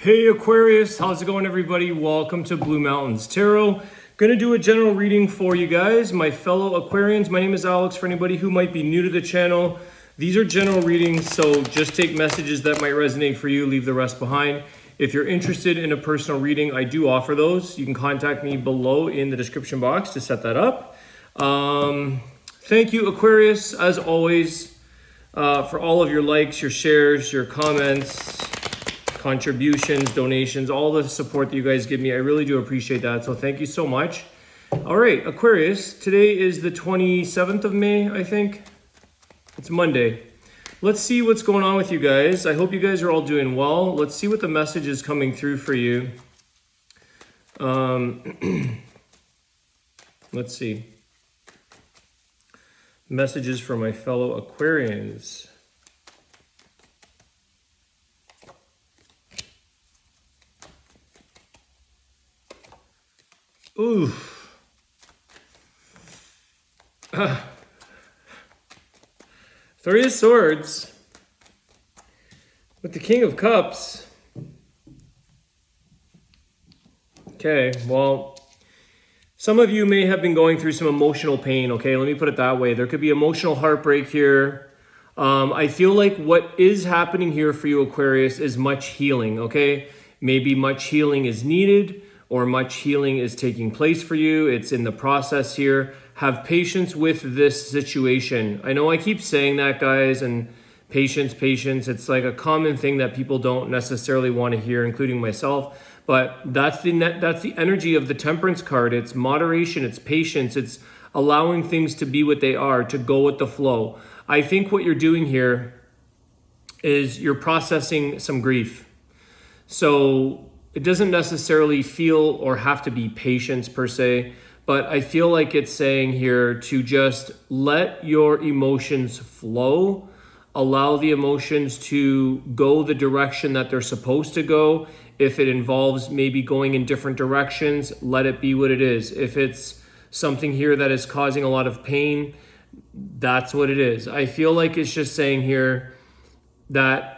Hey Aquarius, how's it going everybody? Welcome to Blue Mountains Tarot. Gonna do a general reading for you guys, my fellow Aquarians. My name is Alex, for anybody who might be new to the channel. These are general readings, so just take messages that might resonate for you, leave the rest behind. If you're interested in a personal reading, I do offer those. You can contact me below in the description box to set that up. Thank you Aquarius, as always, for all of your likes, your shares, your comments, contributions, donations, all the support that you guys give me. I really do appreciate that. So thank you so much. All right, Aquarius, today is the 27th of May, I think. It's Monday. Let's see what's going on with you guys. I hope you guys are all doing well. Let's see what the message is coming through for you. Let's see. Messages for my fellow Aquarians. Ooh. Three of Swords with the King of Cups. Okay, well, some of you may have been going through some emotional pain, okay? Let me put it that way. There could be emotional heartbreak here. I feel like what is happening here for you, Aquarius, is much healing, okay? Maybe much healing is needed, or much healing is taking place for you. It's in the process here. Have patience with this situation. I know I keep saying that, guys, and patience. It's like a common thing that people don't necessarily want to hear, including myself. But that's the energy of the Temperance card. It's moderation, it's patience, it's allowing things to be what they are, to go with the flow. I think what you're doing here is you're processing some grief. So it doesn't necessarily feel or have to be patience per se, but I feel like it's saying here to just let your emotions flow, allow the emotions to go the direction that they're supposed to go. If it involves maybe going in different directions, let it be what it is. If it's something here that is causing a lot of pain, that's what it is. I feel like it's just saying here that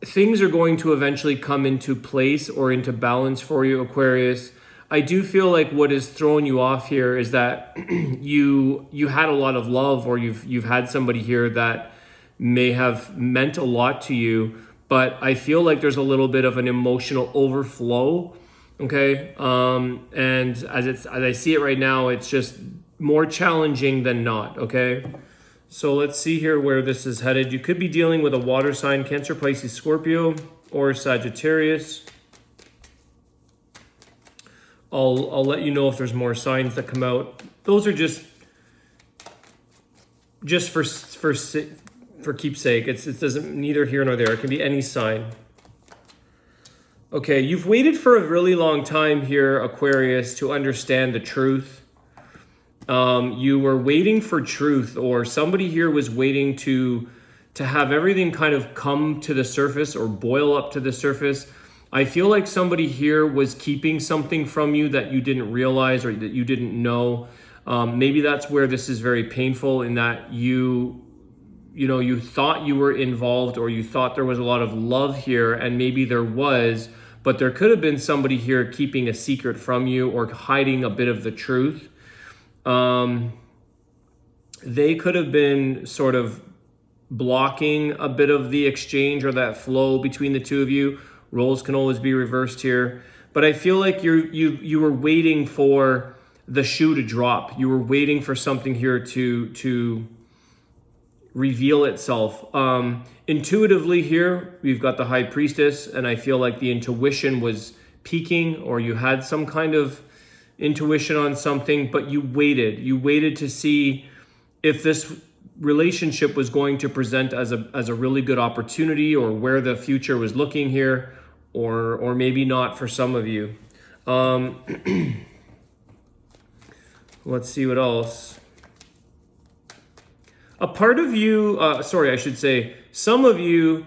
things are going to eventually come into place or into balance for you, Aquarius. I do feel like what is throwing you off here is that you had a lot of love, or you've had somebody here that may have meant a lot to you, but I feel like there's a little bit of an emotional overflow, okay? And as I see it right now, it's just more challenging than not, okay? So let's see here where this is headed. You could be dealing with a water sign, Cancer, Pisces, Scorpio, or Sagittarius. I'll let you know if there's more signs that come out. Those are just for keepsake. It doesn't, neither here nor there. It can be any sign. Okay, you've waited for a really long time here, Aquarius, to understand the truth. You were waiting for truth, or somebody here was waiting to have everything kind of come to the surface or boil up to the surface. I feel like somebody here was keeping something from you that you didn't realize or that you didn't know. Maybe that's where this is very painful, in that you thought you were involved, or you thought there was a lot of love here, and maybe there was, but there could have been somebody here keeping a secret from you or hiding a bit of the truth. They could have been sort of blocking a bit of the exchange or that flow between the two of you. Roles can always be reversed here, but I feel like you were waiting for the shoe to drop. You were waiting for something here to reveal itself. Intuitively here, we've got the High Priestess, and I feel like the intuition was peaking, or you had some kind of intuition on something, but you waited to see if this relationship was going to present as a really good opportunity, or where the future was looking here, or maybe not for some of you. Let's see what else. A part of you, some of you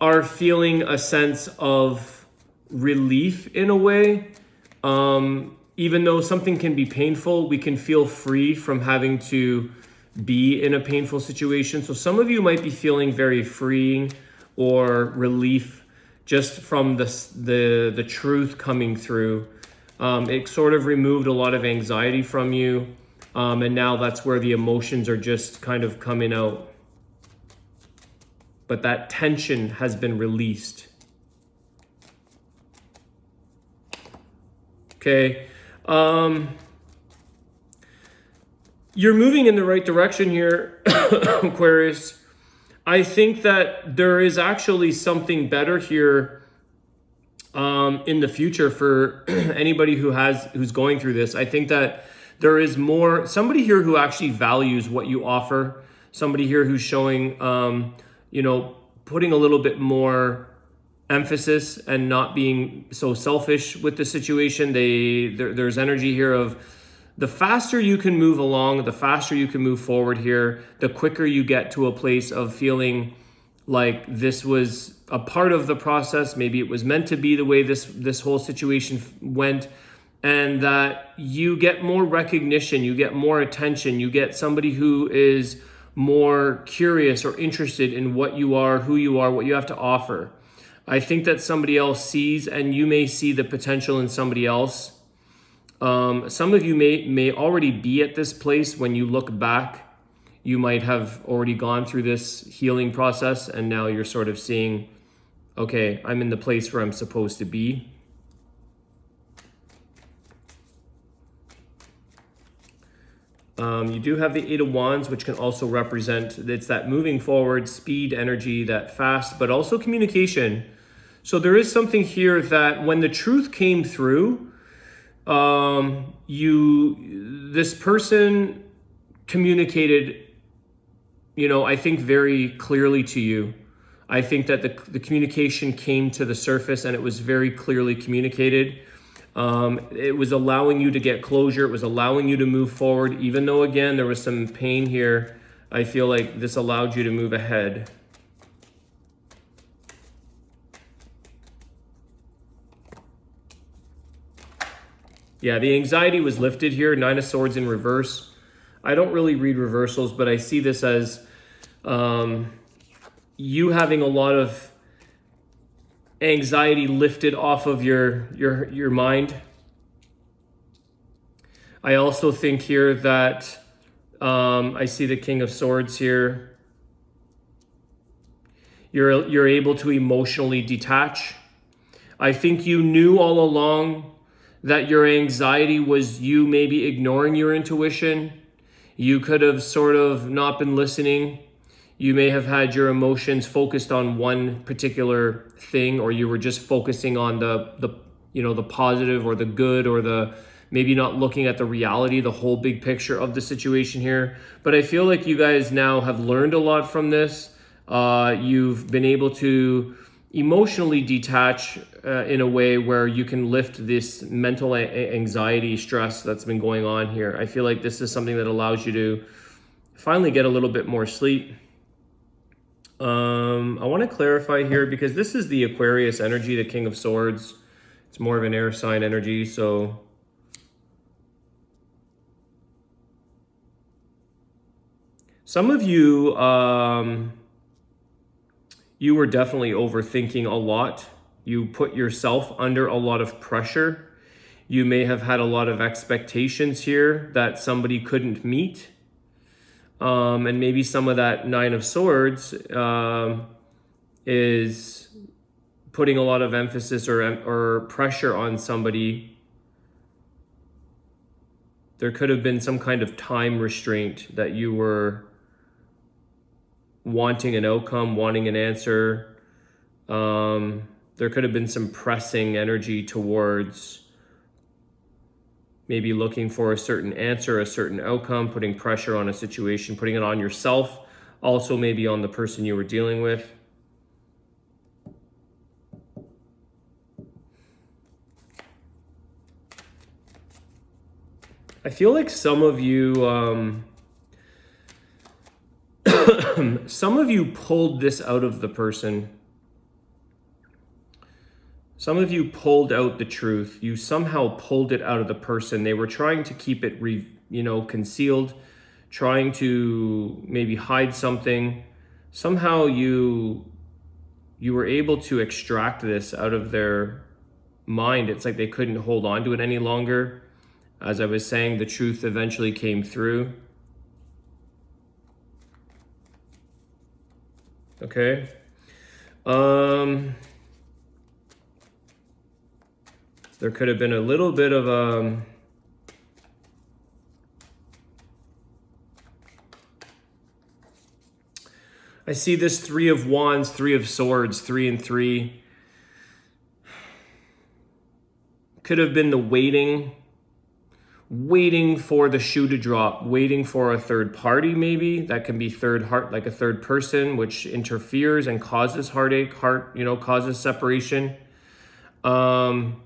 are feeling a sense of relief in a way. Even though something can be painful, we can feel free from having to be in a painful situation. So some of you might be feeling very freeing or relief just from the truth coming through. It sort of removed a lot of anxiety from you. And now that's where the emotions are just kind of coming out. But that tension has been released. Okay. You're moving in the right direction here, Aquarius. I think that there is actually something better here in the future for anybody who's going through this. I think that there is somebody here who actually values what you offer. Somebody here who's showing, putting a little bit more emphasis and not being so selfish with the situation. There's energy here of the faster you can move along, the faster you can move forward here, the quicker you get to a place of feeling like this was a part of the process. Maybe it was meant to be the way this whole situation went, and that you get more recognition, you get more attention, you get somebody who is more curious or interested in what you are, who you are, what you have to offer. I think that somebody else sees, and you may see the potential in somebody else. Some of you may already be at this place. When you look back, you might have already gone through this healing process, and now you're sort of seeing, okay, I'm in the place where I'm supposed to be. You do have the Eight of Wands, which can also represent, it's that moving forward, speed, energy, that fast, but also communication. So there is something here that when the truth came through, this person communicated, I think very clearly to you. I think that the communication came to the surface and it was very clearly communicated. It was allowing you to get closure. It was allowing you to move forward. Even though, again, there was some pain here, I feel like this allowed you to move ahead. Yeah, the anxiety was lifted here. Nine of Swords in reverse. I don't really read reversals, but I see this as you having a lot of anxiety lifted off of your mind. I also think here that I see the King of Swords here. You're able to emotionally detach. I think you knew all along that your anxiety was you maybe ignoring your intuition. You could have sort of not been listening. You may have had your emotions focused on one particular thing, or you were just focusing on the positive or the good, or the maybe not looking at the reality, the whole big picture of the situation here. But I feel like you guys now have learned a lot from this. You've been able to emotionally detach in a way where you can lift this mental anxiety, stress that's been going on here. I feel like this is something that allows you to finally get a little bit more sleep. I want to clarify here because this is the Aquarius energy, the King of Swords. It's more of an air sign energy, so some of you, you were definitely overthinking a lot. You put yourself under a lot of pressure. You may have had a lot of expectations here that somebody couldn't meet. And maybe some of that Nine of Swords is putting a lot of emphasis or pressure on somebody. There could have been some kind of time restraint that you were wanting an outcome, wanting an answer. There could have been some pressing energy towards maybe looking for a certain answer, a certain outcome, putting pressure on a situation, putting it on yourself, also maybe on the person you were dealing with. I feel like some of you, some of you pulled this out of the person. Some of you pulled out the truth. You somehow pulled it out of the person. They were trying to keep it, concealed, trying to maybe hide something. Somehow you you were able to extract this out of their mind. It's like they couldn't hold on to it any longer. As I was saying, the truth eventually came through. Okay. There could have been a little bit of I see this 3 of Wands, 3 of Swords, 3 and 3. Could have been the waiting for the shoe to drop, waiting for a third party maybe. That can be like a third person, which interferes and causes heartache, causes separation. But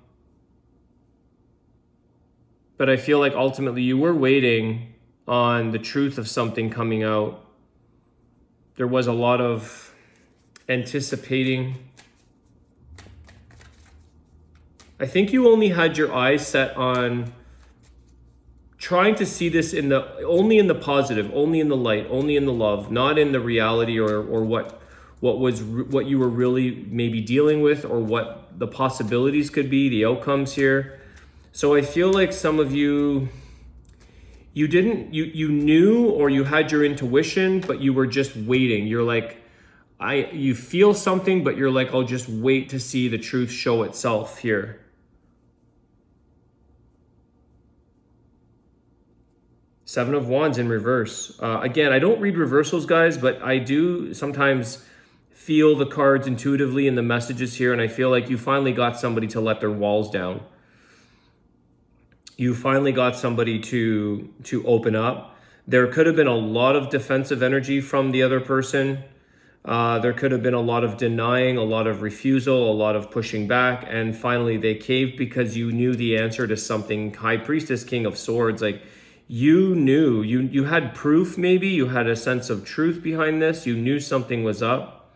I feel like ultimately you were waiting on the truth of something coming out. There was a lot of anticipating. I think you only had your eyes set on trying to see this only in the positive, only in the light, only in the love, not in the reality or what you were really maybe dealing with, or what the possibilities could be, the outcomes here. So I feel like some of you knew, or you had your intuition, but you were just waiting. You're like, you feel something, but you're like, I'll just wait to see the truth show itself here. Seven of Wands in reverse. Again, I don't read reversals, guys, but I do sometimes feel the cards intuitively in the messages here, and I feel like you finally got somebody to let their walls down. You finally got somebody to open up. There could have been a lot of defensive energy from the other person. There could have been a lot of denying, a lot of refusal, a lot of pushing back, and finally they caved because you knew the answer to something. High Priestess, King of Swords, like you knew, you had proof, maybe you had a sense of truth behind this. You knew something was up.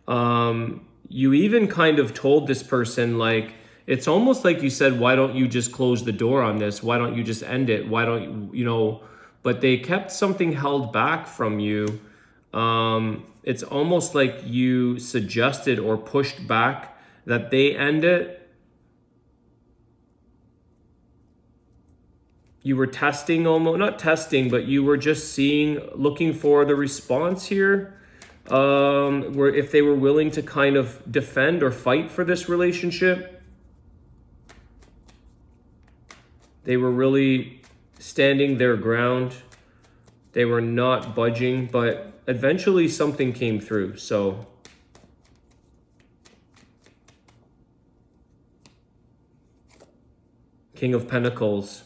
You even kind of told this person, like, it's almost like you said, why don't you just close the door on this? Why don't you just end it? Why don't you, but they kept something held back from you. It's almost like you suggested or pushed back that they end it. You were testing, not testing, but you were just looking for the response here. Where if they were willing to kind of defend or fight for this relationship. They were really standing their ground. They were not budging, but eventually something came through. So King of Pentacles.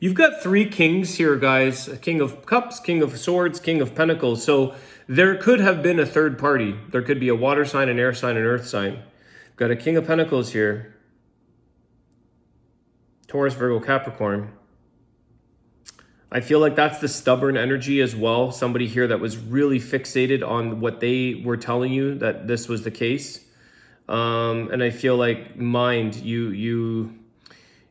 You've got 3 kings here, guys. King of Cups, King of Swords, King of Pentacles. So there could have been a third party. There could be a water sign, an air sign, an earth sign. Got a King of Pentacles here. Taurus, Virgo, Capricorn. I feel like that's the stubborn energy as well. Somebody here that was really fixated on what they were telling you, that this was the case. And I feel like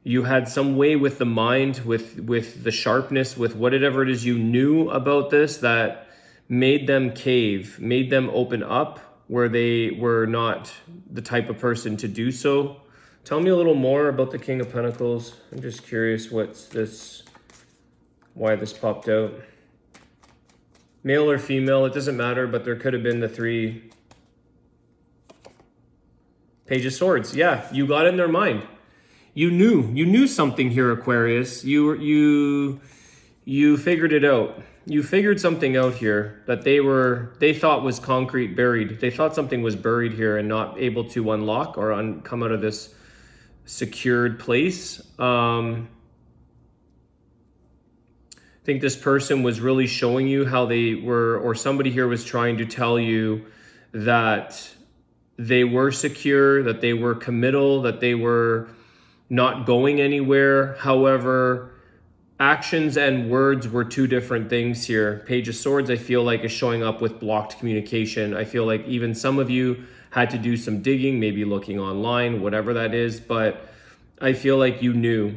you had some way with the mind, with the sharpness, with whatever it is you knew about this that made them cave, made them open up where they were not the type of person to do so. Tell me a little more about the King of Pentacles. I'm just curious why this popped out. Male or female, it doesn't matter, but there could have been the 3. Page of Swords. Yeah, you got in their mind. You knew something here, Aquarius. You figured it out. You figured something out here that they thought was concrete buried. They thought something was buried here and not able to unlock or come out of this secured place. I think this person was really showing you how they were, or somebody here was trying to tell you that they were secure, that they were committal, that they were not going anywhere. However, actions and words were 2 different things here. Page of Swords, I feel like, is showing up with blocked communication. I feel like even some of you had to do some digging, maybe looking online, whatever that is. But I feel like you knew.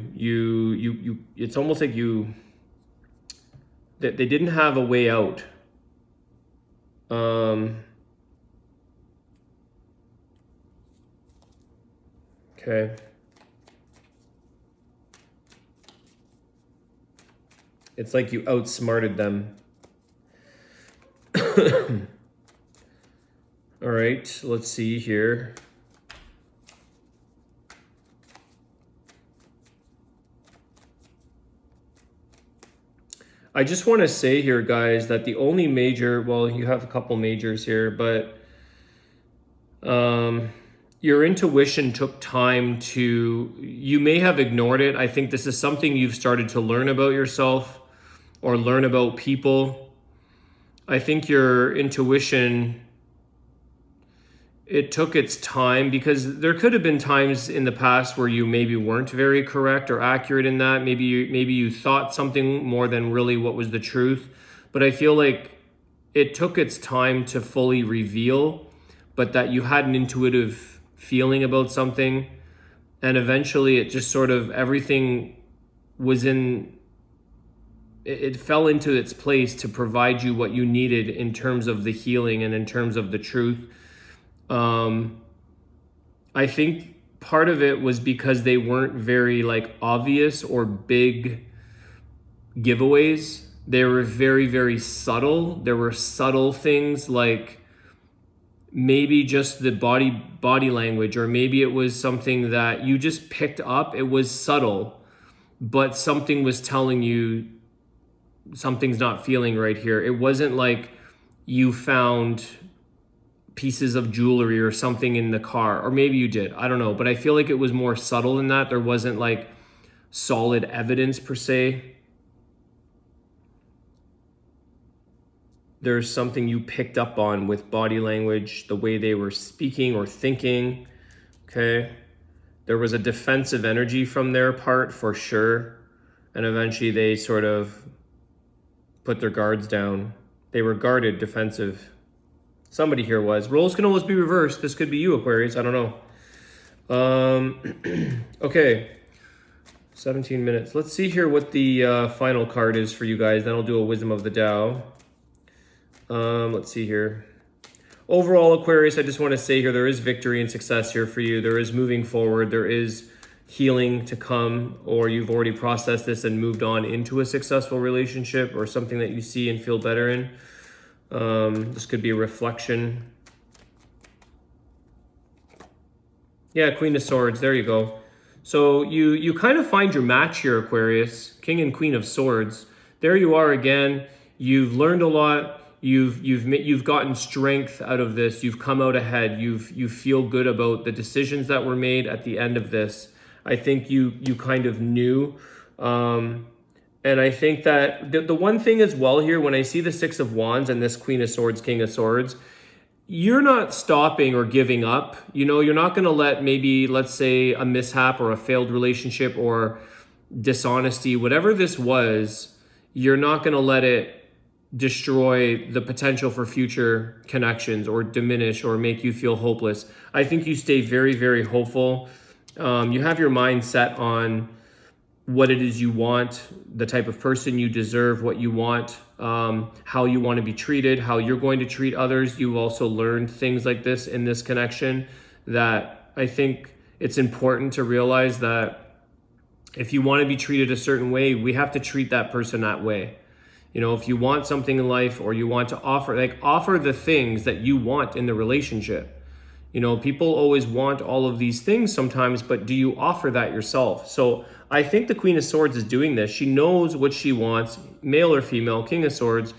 It's almost like that they didn't have a way out. Okay. It's like you outsmarted them. All right, let's see here. I just want to say here, guys, that the only major, well, you have a couple majors here, but your intuition took time to, you may have ignored it. I think this is something you've started to learn about yourself or learn about people. I think your intuition, it took its time, because there could have been times in the past where you maybe weren't very correct or accurate in that. Maybe you thought something more than really what was the truth. But I feel like it took its time to fully reveal, but that you had an intuitive feeling about something, and eventually it just sort of, everything was in, it fell into its place to provide you what you needed in terms of the healing and in terms of the truth. I think part of it was because they weren't very like obvious or big giveaways. They were very, very subtle. There were subtle things like maybe just the body language, or maybe it was something that you just picked up. It was subtle, but something was telling you something's not feeling right here. It wasn't like you found pieces of jewelry or something in the car, or maybe you did, I don't know, but I feel like it was more subtle than that. There wasn't like solid evidence per se. There's something you picked up on with body language, the way they were speaking or thinking. Okay. There was a defensive energy from their part for sure. And eventually they sort of put their guards down. They were guarded, defensive. Somebody here was. Roles can always be reversed. This could be you, Aquarius. I don't know. Okay. 17 minutes. Let's see here what the final card is for you guys. Then I'll do a Wisdom of the Tao. Let's see here. Overall, Aquarius, I just want to say here, there is victory and success here for you. There is moving forward. There is healing to come, or you've already processed this and moved on into a successful relationship or something that you see and feel better in. This could be a reflection. Yeah, Queen of Swords. There you go. So you kind of find your match here, Aquarius. King and Queen of Swords. There you are again. You've learned a lot. You've gotten strength out of this. You've come out ahead. You feel good about the decisions that were made at the end of this. I think you kind of knew. And I think that the one thing as well here, when I see the Six of Wands and this Queen of Swords, King of Swords, you're not stopping or giving up. You know, you're not going to let maybe, let's say, a mishap or a failed relationship or dishonesty, whatever this was, you're not going to let it destroy the potential for future connections or diminish or make you feel hopeless. I think you stay very, very hopeful. You have your mind set on what it is you want, the type of person you deserve, what you want, how you want to be treated, how you're going to treat others. You've also learned things like this in this connection, that I think it's important to realize that if you want to be treated a certain way, we have to treat that person that way. You know, if you want something in life, or you want to offer the things that you want in the relationship. You know, people always want all of these things sometimes, but do you offer that yourself? So I think the Queen of Swords is doing this. She knows what she wants, male or female, King of Swords.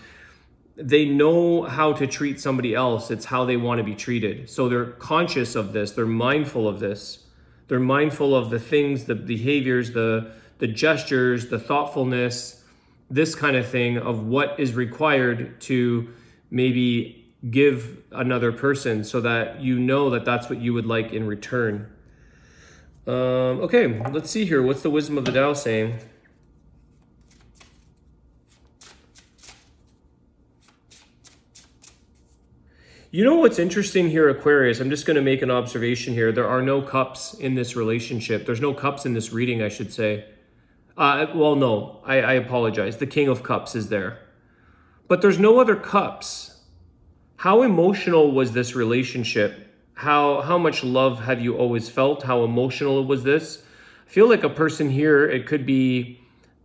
They know how to treat somebody else. It's how they want to be treated. So they're conscious of this. They're mindful of this. They're mindful of the things, the behaviors, the gestures, the thoughtfulness, this kind of thing of what is required to maybe give another person, so that you know that that's what you would like in return. Okay, let's see here. What's the Wisdom of the Tao saying? You know what's interesting here, Aquarius? I'm just going to make an observation here. There are no cups in this relationship. There's no cups in this reading, I should say. Well, no, I apologize. The King of Cups is there. But there's no other cups. How emotional was this relationship? how much love have you always felt? How emotional was this? I feel like a person here, it could be,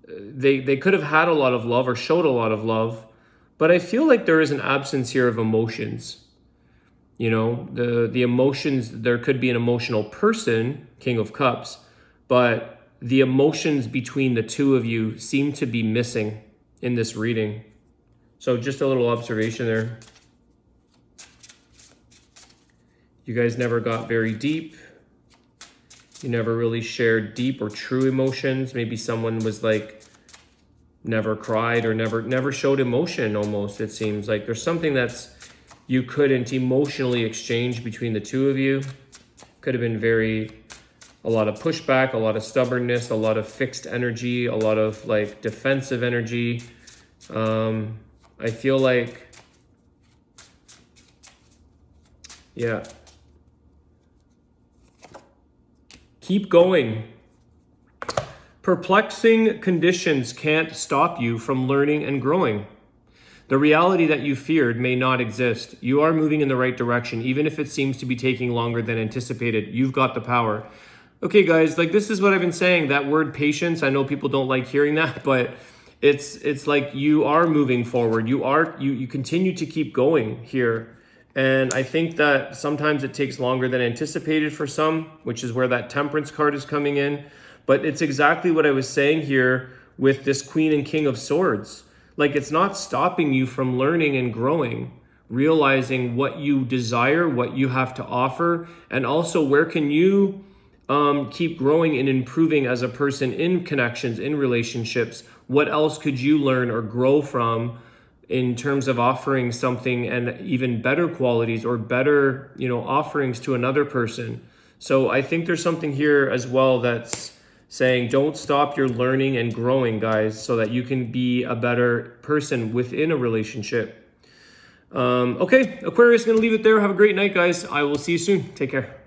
they could have had a lot of love or showed a lot of love, but I feel like there is an absence here of emotions. You know, the emotions, there could be an emotional person, King of Cups, but the emotions between the two of you seem to be missing in this reading. So just a little observation there. You guys never got very deep. You never really shared deep or true emotions. Maybe someone was like, never cried or never showed emotion almost, it seems. Like there's something that's you couldn't emotionally exchange between the two of you. Could have been a lot of pushback, a lot of stubbornness, a lot of fixed energy, a lot of like defensive energy. I feel like, yeah. Keep going. Perplexing conditions can't stop you from learning and growing. The reality that you feared may not exist. You are moving in the right direction, even if it seems to be taking longer than anticipated. You've got the power. Okay, guys, like this is what I've been saying. That word patience, I know people don't like hearing that, but it's like you are moving forward. You continue to keep going here. And I think that sometimes it takes longer than anticipated for some, which is where that Temperance card is coming in. But it's exactly what I was saying here with this Queen and King of Swords. Like it's not stopping you from learning and growing, realizing what you desire, what you have to offer, and also where can you keep growing and improving as a person in connections, in relationships. What else could you learn or grow from in terms of offering something and even better qualities or better, offerings to another person? So I think there's something here as well that's saying don't stop your learning and growing, guys, so that you can be a better person within a relationship. Okay, Aquarius, gonna leave it there. Have a great night, guys. I will see you soon. Take care.